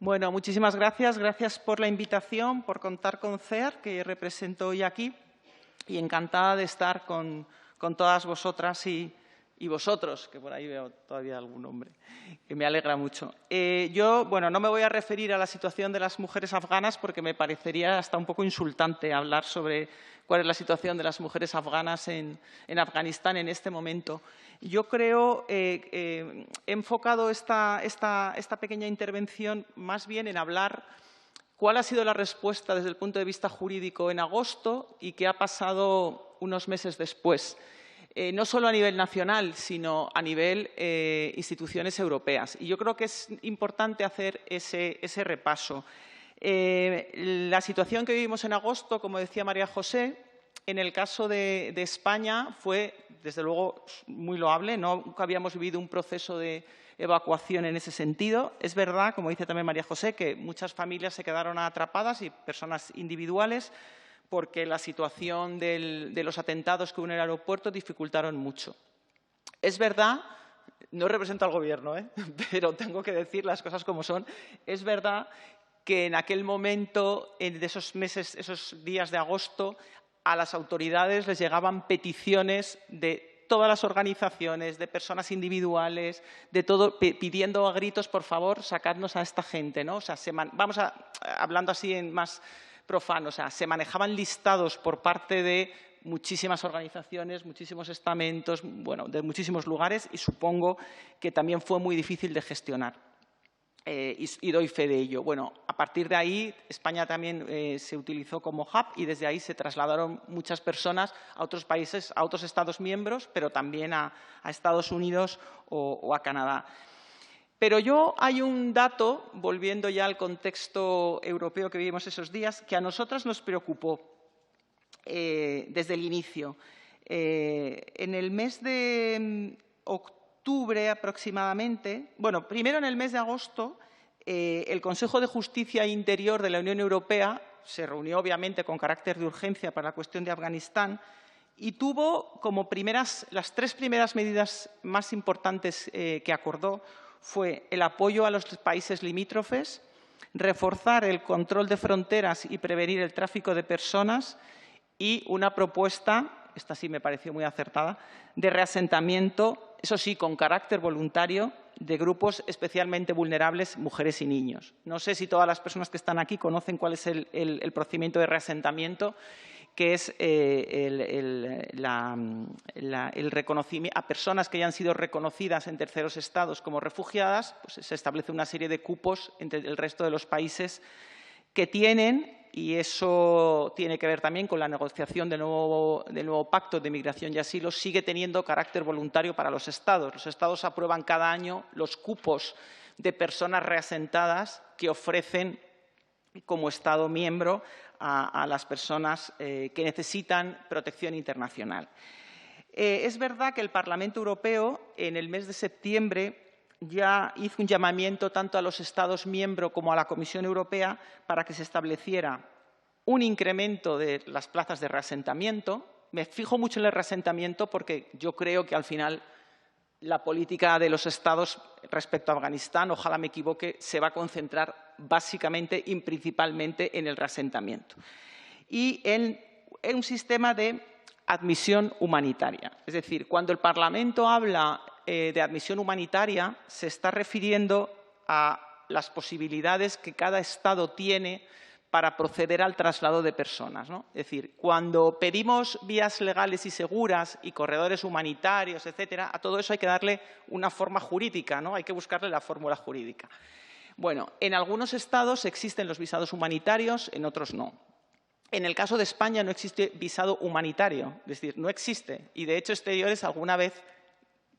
Bueno, muchísimas gracias. Gracias por la invitación, por contar con CEAR, que represento hoy aquí, y encantada de estar con todas vosotras y vosotros, que por ahí veo todavía algún hombre, que me alegra mucho. Yo, bueno, no me voy a referir a la situación de las mujeres afganas porque me parecería hasta un poco insultante hablar sobre cuál es la situación de las mujeres afganas en Afganistán en este momento. Yo creo he enfocado esta pequeña intervención más bien en hablar cuál ha sido la respuesta desde el punto de vista jurídico en agosto y qué ha pasado unos meses después. No solo a nivel nacional, sino a nivel instituciones europeas. Y yo creo que es importante hacer ese repaso. La situación que vivimos en agosto, como decía María José, en el caso de España fue, desde luego, muy loable. Nunca habíamos vivido un proceso de evacuación en ese sentido. Es verdad, como dice también María José, que muchas familias se quedaron atrapadas y personas individuales, porque la situación de los atentados que hubo en el aeropuerto dificultaron mucho. Es verdad, no represento al Gobierno, pero tengo que decir las cosas como son, es verdad que en aquel momento, de esos meses, esos días de agosto, a las autoridades les llegaban peticiones de todas las organizaciones, de personas individuales, de todo, pidiendo a gritos, por favor, sacadnos a esta gente, ¿no? O sea, hablando así en más profano, o sea, se manejaban listados por parte de muchísimas organizaciones, muchísimos estamentos, bueno, de muchísimos lugares, y supongo que también fue muy difícil de gestionar. Y doy fe de ello. Bueno, a partir de ahí, España también se utilizó como hub y desde ahí se trasladaron muchas personas a otros países, a otros Estados miembros, pero también a Estados Unidos o a Canadá. Pero hay un dato, volviendo ya al contexto europeo que vivimos esos días, que a nosotras nos preocupó desde el inicio. En el mes de octubre aproximadamente, bueno, primero en el mes de agosto, el Consejo de Justicia e Interior de la Unión Europea se reunió obviamente con carácter de urgencia para la cuestión de Afganistán y tuvo como las tres primeras medidas más importantes que acordó fue el apoyo a los países limítrofes, reforzar el control de fronteras y prevenir el tráfico de personas y una propuesta, esta sí me pareció muy acertada, de reasentamiento, eso sí, con carácter voluntario, de grupos especialmente vulnerables, mujeres y niños. No sé si todas las personas que están aquí conocen cuál es el procedimiento de reasentamiento, que es el reconocimiento a personas que ya han sido reconocidas en terceros estados como refugiadas, pues se establece una serie de cupos entre el resto de los países que tienen, y eso tiene que ver también con la negociación del nuevo Pacto de Migración y Asilo, sigue teniendo carácter voluntario para los Estados. Los Estados aprueban cada año los cupos de personas reasentadas que ofrecen como Estado miembro a las personas que necesitan protección internacional. Es verdad que el Parlamento Europeo, en el mes de septiembre, ya hizo un llamamiento tanto a los Estados miembros como a la Comisión Europea para que se estableciera un incremento de las plazas de reasentamiento. Me fijo mucho en el reasentamiento porque yo creo que al final la política de los Estados respecto a Afganistán, ojalá me equivoque, se va a concentrar básicamente y principalmente en el reasentamiento y en un sistema de admisión humanitaria. Es decir, cuando el Parlamento habla de admisión humanitaria, se está refiriendo a las posibilidades que cada Estado tiene para proceder al traslado de personas, ¿no? Es decir, cuando pedimos vías legales y seguras y corredores humanitarios, etcétera, a todo eso hay que darle una forma jurídica, ¿no? Hay que buscarle la fórmula jurídica. Bueno, en algunos Estados existen los visados humanitarios, en otros no. En el caso de España no existe visado humanitario, es decir, no existe. Y de hecho Exteriores alguna vez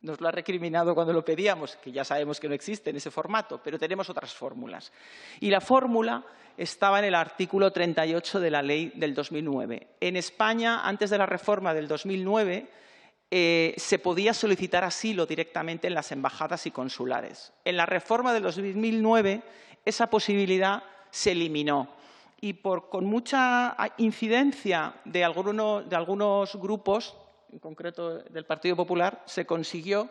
nos lo ha recriminado cuando lo pedíamos, que ya sabemos que no existe en ese formato, pero tenemos otras fórmulas. Y la fórmula estaba en el artículo 38 de la ley del 2009. En España, antes de la reforma del 2009, se podía solicitar asilo directamente en las embajadas y consulares. En la reforma del 2009, esa posibilidad se eliminó. Y con mucha incidencia de algunos grupos, en concreto del Partido Popular, se consiguió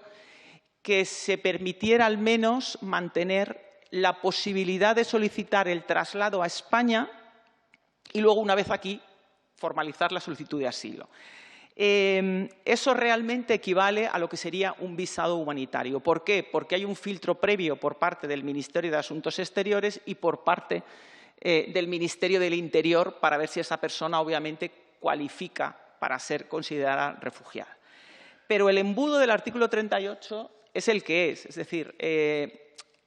que se permitiera al menos mantener la posibilidad de solicitar el traslado a España y luego, una vez aquí, formalizar la solicitud de asilo. Eso realmente equivale a lo que sería un visado humanitario. ¿Por qué? Porque hay un filtro previo por parte del Ministerio de Asuntos Exteriores y por parte del Ministerio del Interior para ver si esa persona obviamente cualifica para ser considerada refugiada. Pero el embudo del artículo 38 es el que es decir,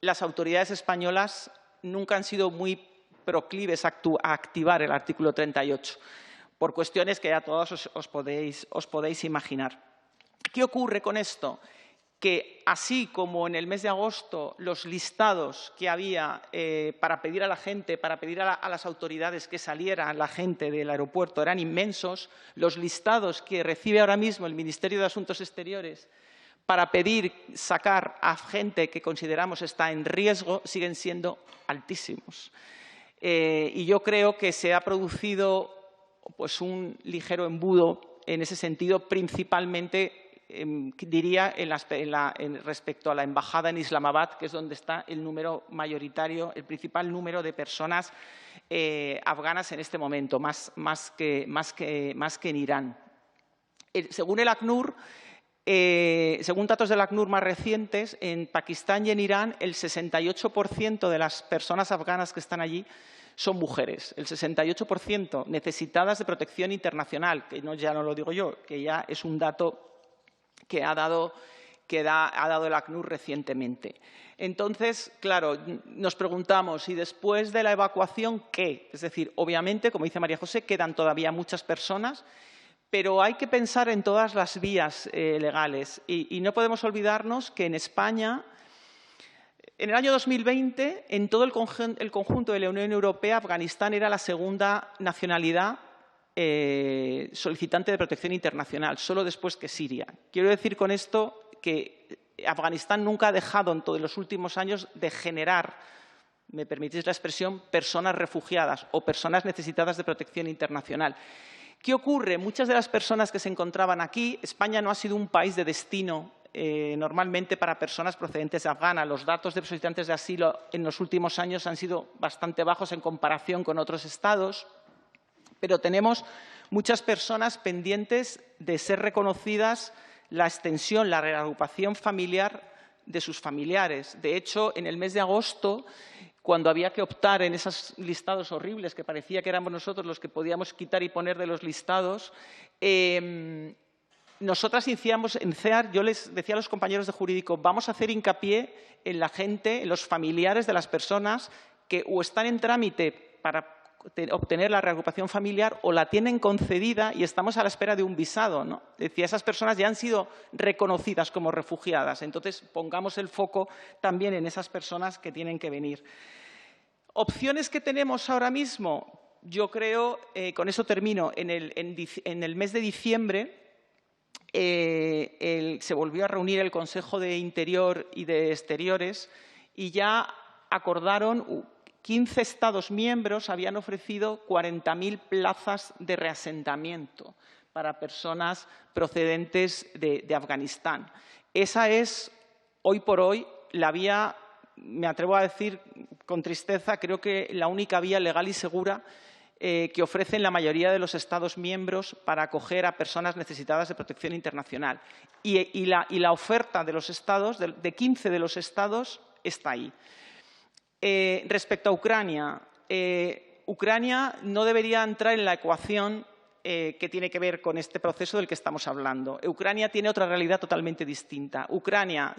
las autoridades españolas nunca han sido muy proclives a activar el artículo 38, por cuestiones que ya todos os podéis imaginar. ¿Qué ocurre con esto? Que así como en el mes de agosto los listados que había para pedir a la gente, para pedir a las autoridades que saliera la gente del aeropuerto eran inmensos, los listados que recibe ahora mismo el Ministerio de Asuntos Exteriores para pedir sacar a gente que consideramos está en riesgo siguen siendo altísimos. Y yo creo que se ha producido pues, un ligero embudo en ese sentido, principalmente diría respecto a la embajada en Islamabad, que es donde está el número mayoritario, el principal número de personas afganas en este momento, más que en Irán. Según el ACNUR, según datos del ACNUR más recientes, en Pakistán y en Irán el 68% de las personas afganas que están allí son mujeres, el 68% necesitadas de protección internacional, que ya no lo digo yo, que ya es un dato que ha dado el ACNUR recientemente. Entonces, claro, nos preguntamos, ¿y después de la evacuación qué? Es decir, obviamente, como dice María José, quedan todavía muchas personas, pero hay que pensar en todas las vías legales. Y no podemos olvidarnos que en España, en el año 2020, en todo el conjunto de la Unión Europea, Afganistán era la segunda nacionalidad solicitante de protección internacional, solo después que Siria. Quiero decir con esto que Afganistán nunca ha dejado en todos los últimos años de generar, me permitís la expresión, personas refugiadas o personas necesitadas de protección internacional. ¿Qué ocurre? Muchas de las personas que se encontraban aquí, España no ha sido un país de destino normalmente para personas procedentes de Afganistán. Los datos de solicitantes de asilo en los últimos años han sido bastante bajos en comparación con otros estados, pero tenemos muchas personas pendientes de ser reconocidas la extensión, la reagrupación familiar de sus familiares. De hecho, en el mes de agosto, cuando había que optar en esos listados horribles, que parecía que éramos nosotros los que podíamos quitar y poner de los listados, nosotras iniciamos en CEAR, yo les decía a los compañeros de jurídico, vamos a hacer hincapié en la gente, en los familiares de las personas que o están en trámite para obtener la reagrupación familiar o la tienen concedida y estamos a la espera de un visado, ¿no? Es decir, esas personas ya han sido reconocidas como refugiadas. Entonces, pongamos el foco también en esas personas que tienen que venir. Opciones que tenemos ahora mismo, yo creo, con eso termino, en el mes de diciembre se volvió a reunir el Consejo de Interior y de Exteriores y ya acordaron 15 Estados miembros habían ofrecido 40.000 plazas de reasentamiento para personas procedentes de Afganistán. Esa es, hoy por hoy, la vía, me atrevo a decir con tristeza, creo que la única vía legal y segura que ofrecen la mayoría de los Estados miembros para acoger a personas necesitadas de protección internacional. Y la oferta de los Estados, de 15 de los Estados, está ahí. Respecto a Ucrania, Ucrania no debería entrar en la ecuación que tiene que ver con este proceso del que estamos hablando. Ucrania tiene otra realidad totalmente distinta. Ucrania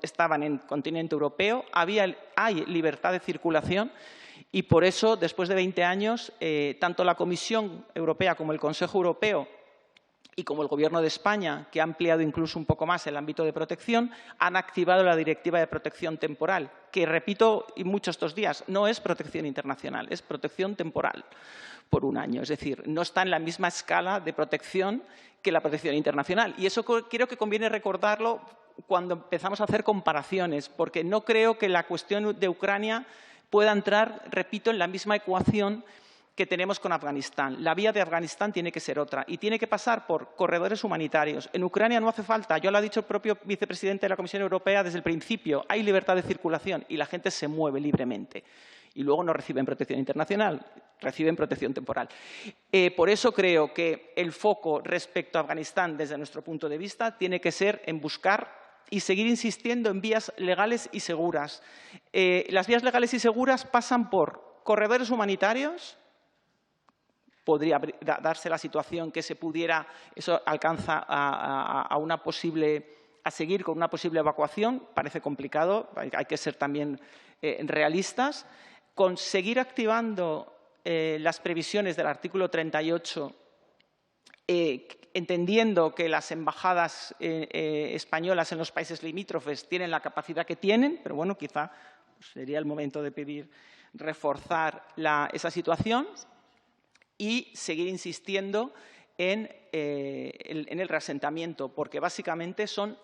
estaba en el continente europeo, hay libertad de circulación y por eso, después de 20 años, tanto la Comisión Europea como el Consejo Europeo y como el Gobierno de España, que ha ampliado incluso un poco más el ámbito de protección, han activado la Directiva de Protección Temporal, que, repito mucho estos días, no es protección internacional, es protección temporal por un año. Es decir, no está en la misma escala de protección que la protección internacional. Y eso creo que conviene recordarlo cuando empezamos a hacer comparaciones, porque no creo que la cuestión de Ucrania pueda entrar, repito, en la misma ecuación que tenemos con Afganistán. La vía de Afganistán tiene que ser otra y tiene que pasar por corredores humanitarios. En Ucrania no hace falta, ya lo ha dicho el propio vicepresidente de la Comisión Europea desde el principio, hay libertad de circulación y la gente se mueve libremente. Y luego no reciben protección internacional, reciben protección temporal. Por eso creo que el foco respecto a Afganistán, desde nuestro punto de vista, tiene que ser en buscar y seguir insistiendo en vías legales y seguras. Las vías legales y seguras pasan por corredores humanitarios. Podría darse la situación que se pudiera, eso alcanza a seguir con una posible evacuación. Parece complicado, hay que ser también realistas. Conseguir activando las previsiones del artículo 38, entendiendo que las embajadas españolas en los países limítrofes tienen la capacidad que tienen, pero bueno, quizá sería el momento de pedir reforzar esa situación. Y seguir insistiendo en el reasentamiento, porque básicamente son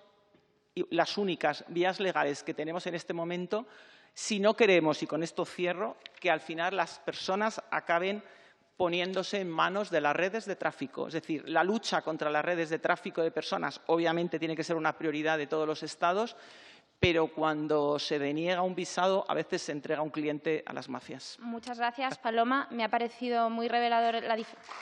las únicas vías legales que tenemos en este momento si no queremos, y con esto cierro, que al final las personas acaben poniéndose en manos de las redes de tráfico. Es decir, la lucha contra las redes de tráfico de personas obviamente tiene que ser una prioridad de todos los Estados, pero cuando se deniega un visado, a veces se entrega un cliente a las mafias. Muchas gracias, Paloma. Me ha parecido muy revelador la diferencia.